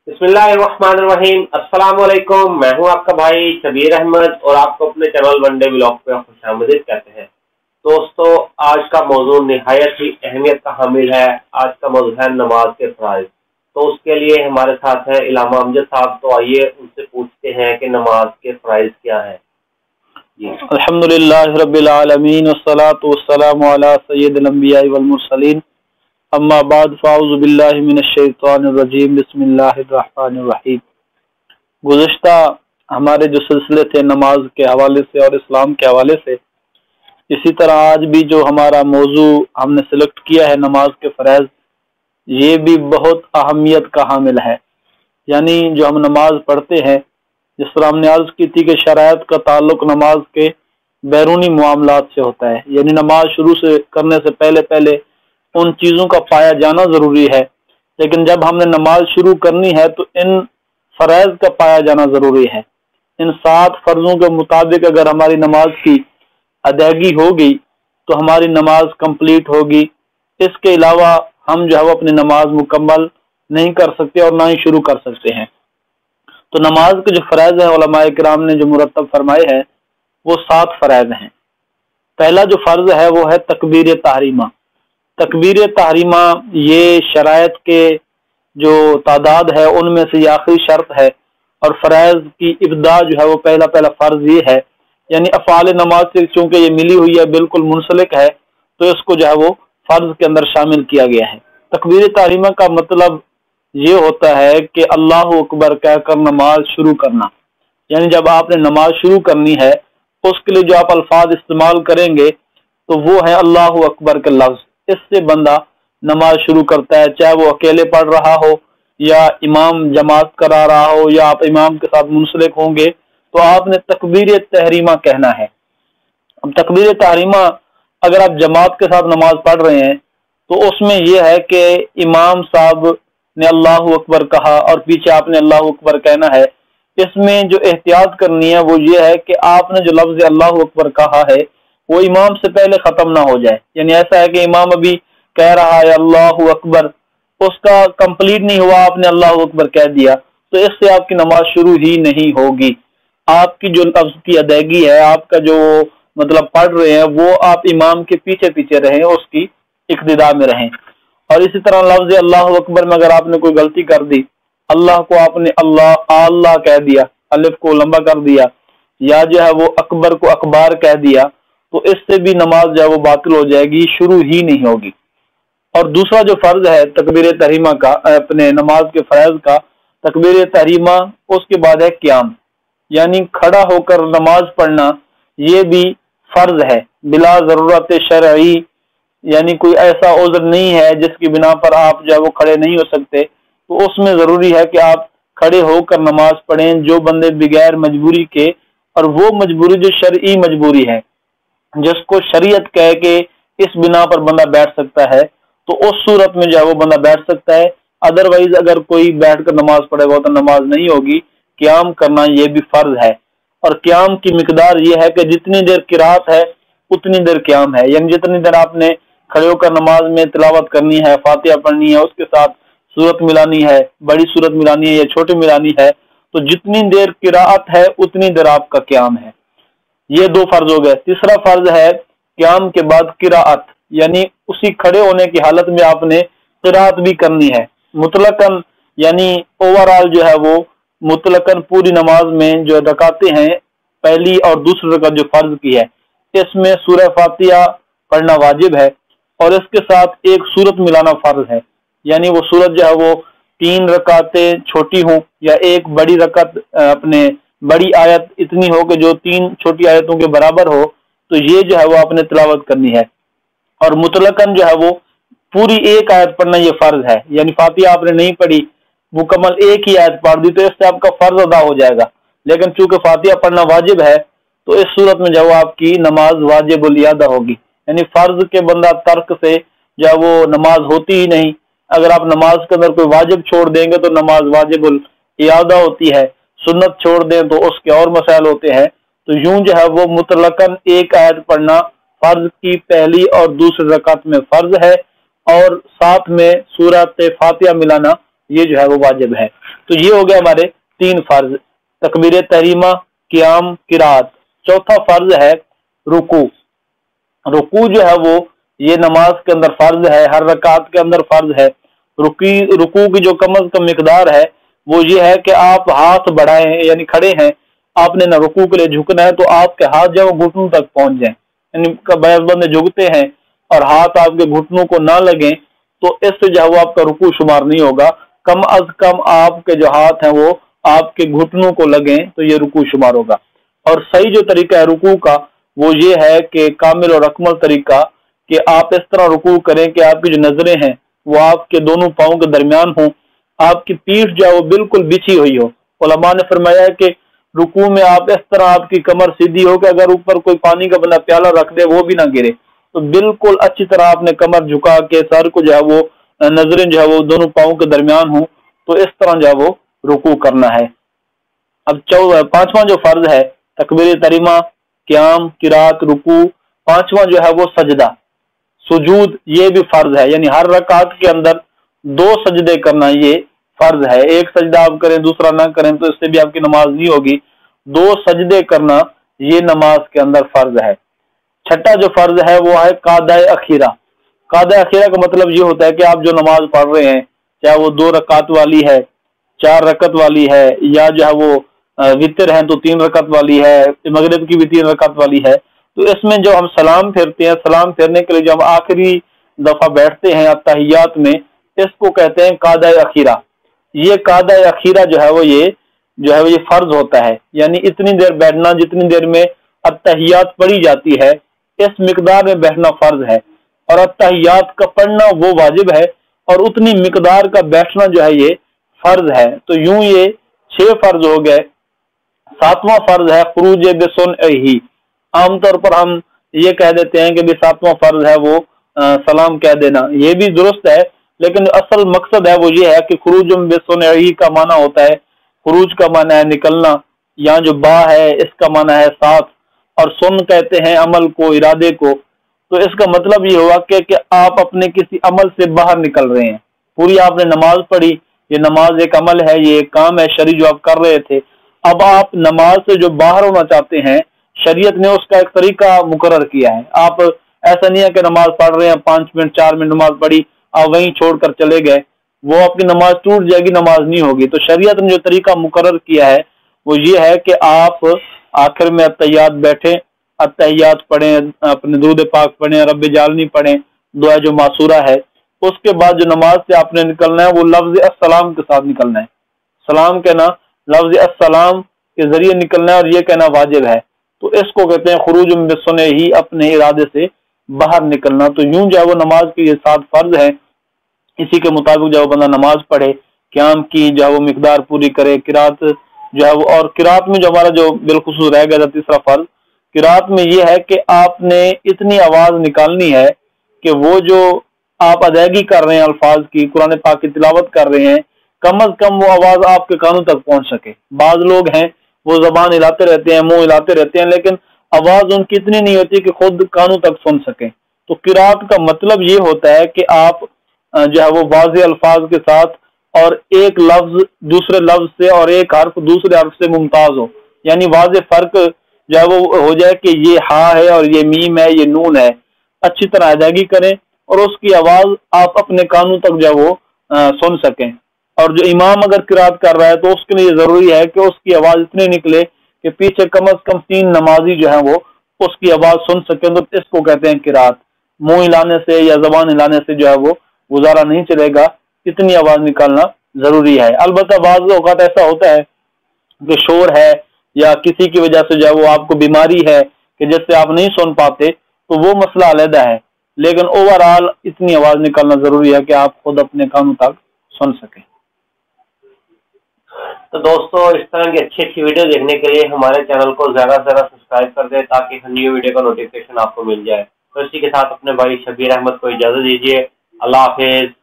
बिस्मिल्लाहिर्रहमानिर्रहीम। अस्सलाम वालेकुम। मैं हूं आपका भाई शबीर अहमद और आपको अपने चैनल वनडे व्लॉग पे खुशामदीद कहते हैं। दोस्तों, आज का मौजूद निहायत ही अहमियत का हामिल है। आज का मौजूद है नमाज के फ़राइज़। तो उसके लिए हमारे साथ है इलामा अमजद साहब। तो आइए उनसे पूछते हैं कि नमाज के फ़राइज़ क्या है। अल्हम्दुलिल्लाह रब्बिल आलमीन वस्सलातु वस्सलामु अला सय्यिदिल अंबिया वल मुरसलीन अम्मा बाद फ़ाऊज़ु बिल्लाहि मिनश शैतानिर रजीम बिस्मिल्लाहिर रहमानिर रहीम। गुज़िश्ता हमारे जो सिलसिले थे नमाज के हवाले से और इस्लाम के हवाले से, इसी तरह आज भी जो हमारा मौजू हमने सिलेक्ट किया है नमाज के फ़राइज़, ये भी बहुत अहमियत का हामिल है। यानी जो हम नमाज पढ़ते हैं, जिस तरह हमने अर्ज की थी कि शरायत का ताल्लुक नमाज के बैरूनी मामलात से होता है, यानी नमाज शुरू से करने से पहले पहले उन चीज़ों का पाया जाना ज़रूरी है। लेकिन जब हमने नमाज शुरू करनी है तो इन फ़राइज़ का पाया जाना ज़रूरी है। इन 7 फ़र्ज़ों के मुताबिक अगर हमारी नमाज की अदायगी होगी तो हमारी नमाज कंप्लीट होगी। इसके अलावा हम जो है वो अपनी नमाज मुकम्मल नहीं कर सकते और ना ही शुरू कर सकते हैं। तो नमाज के जो फ़राइज़ हैं उलमाए किराम ने जो मुरतब फरमाए हैं वो 7 फ़राइज़ हैं। पहला जो फ़र्ज़ है वो है तकबीर तहरीमा। तकबीर तहरीमा ये शरायत के जो तादाद है उनमें से आखिरी शर्त है और फ़राइज़ की इब्दा जो है वो पहला फ़र्ज़ ये है। यानी अफ़आल नमाज से चूँकि ये मिली हुई है, बिल्कुल मुंसलिक है, तो इसको जो है वो फ़र्ज़ के अंदर शामिल किया गया है। तकबीर तहरीमा का मतलब ये होता है कि अल्लाह अकबर कहकर नमाज शुरू करना। यानी जब आपने नमाज शुरू करनी है उसके लिए जो आप अल्फाज इस्तेमाल करेंगे तो वो है अल्लाह अकबर के लफ्ज़। इससे बंदा नमाज शुरू करता है, चाहे वो अकेले पढ़ रहा हो या इमाम जमात करा रहा हो या आप इमाम के साथ मुंसलिक होंगे, तो आपने तकबीर तहरीमा कहना है। अब तकबीर तहरीमा अगर आप जमात के साथ नमाज पढ़ रहे हैं तो उसमें यह है कि इमाम साहब ने अल्लाह अकबर कहा और पीछे आपने अल्लाह अकबर कहना है। इसमें जो एहतियात करनी है वो ये है कि आपने जो लफ्ज़ अल्लाह अकबर कहा है वो इमाम से पहले ख़त्म ना हो जाए। यानी ऐसा है कि इमाम अभी कह रहा है अल्लाह अकबर, उसका कंप्लीट नहीं हुआ, आपने अल्लाह अकबर कह दिया, तो इससे आपकी नमाज शुरू ही नहीं होगी। आपकी जो लफ्ज़ की अदायगी है, आपका जो मतलब पढ़ रहे हैं वो आप इमाम के पीछे पीछे रहें, उसकी इक्तिदा में रहें। और इसी तरह लफ्ज़ अल्लाह अकबर में अगर आपने कोई गलती कर दी, अल्लाह को आपने अल्लाह कह दिया, अलिफ को लंबा कर दिया, या जो है वो अकबर को अकबार कह दिया, तो इससे भी नमाज जो है वो बातिल हो जाएगी, शुरू ही नहीं होगी। और दूसरा जो फर्ज है तकबीर तहरीमा का, अपने नमाज के फ़राइज़ का, तकबीर तहरीमा उसके बाद है क़याम, यानी खड़ा होकर नमाज पढ़ना। ये भी फर्ज है बिला ज़रूरत शरई, यानी कोई ऐसा उज़्र नहीं है जिसकी बिना पर आप जो है वो खड़े नहीं हो सकते, तो उसमें ज़रूरी है कि आप खड़े होकर नमाज पढ़ें। जो बंदे बगैर मजबूरी के, और वो मजबूरी जो शरई मजबूरी है जिसको शरीयत कह के इस बिना पर बंदा बैठ सकता है, तो उस सूरत में जो है वो बंदा बैठ सकता है। अदरवाइज अगर कोई बैठकर नमाज पढ़ेगा तो नमाज नहीं होगी। क़याम करना ये भी फर्ज है और क़याम की मिकदार ये है कि जितनी देर किरात है उतनी देर क़याम है। यानी जितनी देर आपने खड़े होकर नमाज में तिलावत करनी है, फातिहा पढ़नी है, उसके साथ सूरत मिलानी है, बड़ी सूरत मिलानी है या छोटी मिलानी है, तो जितनी देर किरात है उतनी देर आपका क़याम है। ये 2 फर्ज हो गए। तीसरा फर्ज है क़याम के बाद किराअत, यानी उसी खड़े होने की हालत में आपने किराअत भी करनी है मुतलकन। यानी ओवरऑल जो है वो मुतलकन पूरी नमाज में जो रकातें हैं, पहली और दूसरी रकात जो फर्ज की है, इसमें सूरह फातिहा पढ़ना वाजिब है और इसके साथ एक सूरत मिलाना फर्ज है। यानी वो सूरत जो है वो 3 रकातें छोटी हों या एक बड़ी रकात, अपने बड़ी आयत इतनी हो कि जो 3 छोटी आयतों के बराबर हो, तो ये जो है वो आपने तिलावत करनी है। और मुतलकन जो है वो पूरी एक आयत पढ़ना ये फर्ज है। यानी फातिहा आपने नहीं पढ़ी, मुकम्मल एक ही आयत पढ़ दी, तो इससे आपका फर्ज अदा हो जाएगा। लेकिन चूंकि फातिहा पढ़ना वाजिब है तो इस सूरत में जो आपकी नमाज वाजिबुल इयादा होगी। यानी फर्ज के बंदा तर्क से जो वो नमाज होती ही नहीं। अगर आप नमाज के अंदर कोई वाजिब छोड़ देंगे तो नमाज वाजिबुल इयादा होती है, सुन्नत छोड़ दें तो उसके और मसाइल होते हैं। तो यूं जो है वो मुतलकन एक आयत पढ़ना फर्ज की पहली और दूसरी रकात में फर्ज है और साथ में सूरत फातिहा मिलाना ये जो है वो वाजिब है। तो ये हो गया हमारे 3 फर्ज, तकबीर तहरीमा, क़ियाम, किरात। चौथा फर्ज है रुकू। रुकू जो है वो ये नमाज के अंदर फर्ज है, हर रकात के अंदर फर्ज है। रुकू की जो कम अज कम मिकदार है वो ये है कि आप हाथ बढ़ाएं हैं, यानी खड़े हैं, आपने ना रुकू के लिए झुकना है तो आपके हाथ जो है घुटनों तक पहुंच जाए, यानी बैस बंदे झुकते हैं और हाथ आपके घुटनों को ना लगे तो इससे जो है वो आपका रुकू शुमार नहीं होगा। कम अज कम आपके जो हाथ हैं वो आपके घुटनों को लगे तो ये रुकू शुमार होगा। और सही जो तरीका है रुकू का वो ये है कि कामिल और अकमल तरीका कि आप इस तरह रुकू करें कि आपकी जो नजरें हैं वो आपके दोनों पाँव के दरमियान हो, आपकी पीठ जो है वो बिल्कुल बिछी हुई हो। उलमा ने फरमाया है कि रुकू में आप इस तरह आपकी कमर सीधी हो कि अगर ऊपर कोई पानी का बना प्याला रख दे वो भी ना गिरे, तो बिल्कुल अच्छी तरह आपने कमर झुका के सर को जो है वो नजरें जो है वो दोनों पाँव के दरमियान हो, तो इस तरह जो है वो रुकू करना है। अब पांचवा जो फर्ज है तकबीर तहरीमा, क़ियाम, किरात, रुकू। पांचवा जो है वो सजदा, सुजूद, ये भी फर्ज है, यानी हर रकात के अंदर 2 सजदे करना ये फर्ज है। एक सजदा आप करें दूसरा ना करें तो इससे भी आपकी नमाज नहीं होगी। 2 सजदे करना ये नमाज के अंदर फर्ज है। छठा जो फर्ज है वो है कादाए अखीरा। कादाए अखीरा का मतलब ये होता है कि आप जो नमाज पढ़ रहे हैं, चाहे वो 2 रकात वाली है, 4 रकत वाली है, या जो है वो वितर है तो 3 रकत वाली है, मगरिब की भी 3 रकत वाली है, तो इसमें जो हम सलाम फेरते हैं, सलाम फेरने के लिए जो हम आखिरी दफा बैठते हैं अत्तहियात में, इसको कहते हैं कादाए अखीरा। ये कादाए अखीरा जो है वो ये फर्ज होता है, यानी इतनी देर बैठना जितनी देर में अत्तहियात पढ़ी जाती है, इस मिकदार में बैठना फर्ज है। और अत्तहियात का पढ़ना वो वाजिब है और उतनी मिकदार का बैठना जो है ये फर्ज है। तो यूं ये 6 फर्ज हो गए। 7वां फर्ज है खुरूज बिसुन्नही। आमतौर पर हम ये कह देते हैं कि भी 7वां फर्ज है वो सलाम कह देना, ये भी दुरुस्त है, लेकिन असल मकसद है वो ये है कि खुरूज बिसुन्नही का माना होता है, खुरूज का माना है निकलना, यहाँ जो बा है इसका माना है साथ, और सुन कहते हैं अमल को, इरादे को। तो इसका मतलब ये हुआ कि आप अपने किसी अमल से बाहर निकल रहे हैं। पूरी आपने नमाज पढ़ी, ये नमाज एक अमल है, ये एक काम है शरई जो आप कर रहे थे, अब आप नमाज से जो बाहर होना चाहते हैं, शरीयत ने उसका एक तरीका मुकर्रर किया है। आप ऐसा नहीं है कि नमाज पढ़ रहे हैं, 5 मिनट 4 मिनट नमाज पढ़ी, आप वहीं छोड़कर चले गए, वो आपकी नमाज टूट जाएगी, नमाज नहीं होगी। तो शरीयत ने जो तरीका मुकर्रर किया है वो ये है कि आप आखिर में अत्तहियात बैठें, अत्तहियात पढ़ें, अपने दुरूद पाक पढ़ें, रब्बे जालनी पढ़ें, दुआ जो मासूरा है। उसके बाद जो नमाज से आपने निकलना है वो लफ्ज अस्सलाम के साथ निकलना है। सलाम कहना, लफ्ज अस्सलाम के जरिए निकलना है और ये कहना वाजिब है। तो इसको कहते हैं खुरूज बिसुन्नही, अपने इरादे से बाहर निकलना। तो यूं जो है वो नमाज के ये 7 फर्ज है, इसी के मुताबिक जो बंदा नमाज पढ़े, क़याम की जो है वो मिकदार पूरी करे, किरात जो है वो, और किरात में जो हमारा जो बिलखुसूस रह गया था तीसरा फर्ज, किरात में ये है कि आपने इतनी आवाज निकालनी है कि वो जो आप अदायगी कर रहे हैं अल्फाज की, कुरान पाक की तिलावत कर रहे हैं, कम अज कम वो आवाज आपके कानों तक पहुंच सके। बाज लोग हैं वो जबान हिलाते रहते हैं, मुंह हिलाते रहते हैं, लेकिन आवाज उनकी इतनी नहीं होती कि खुद कानों तक सुन सके। तो किरात का मतलब ये होता है कि आप जो है वो वाज़ेह अल्फाज के साथ और एक लफ्ज दूसरे लफ्ज से और एक हर्फ दूसरे हर्फ से मुमताज हो, यानी वाज़ेह फर्क जो है वो हो जाए कि ये हा है और ये मीम है, ये नून है। अच्छी तरह अदायगी करें और उसकी आवाज आप अपने कानों तक जो है वो सुन सकें। और जो इमाम अगर किरात कर रहा है तो उसके लिए जरूरी है कि उसकी आवाज इतनी निकले कि पीछे कम से कम 3 नमाजी जो है वो उसकी आवाज सुन सकें। तो इसको कहते हैं किरात। मुंह हिलाने से या जबान हिलाने से जो है वो गुजारा नहीं चलेगा, इतनी आवाज निकालना जरूरी है। अलबत्ता बाज़ औक़ात ऐसा होता है कि शोर है या किसी की वजह से जो है वो आपको बीमारी है कि जिससे आप नहीं सुन पाते, तो वो मसला अलग है, लेकिन ओवरऑल इतनी आवाज निकालना जरूरी है कि आप खुद अपने कानों तक सुन सकें। तो दोस्तों, इस तरह की अच्छी अच्छी वीडियो देखने के लिए हमारे चैनल को ज्यादा से ज्यादा सब्सक्राइब कर दें ताकि न्यू वीडियो का नोटिफिकेशन आपको मिल जाए। तो इसी के साथ अपने भाई शबीर अहमद को इजाजत दीजिए। अल्लाह हाफिज।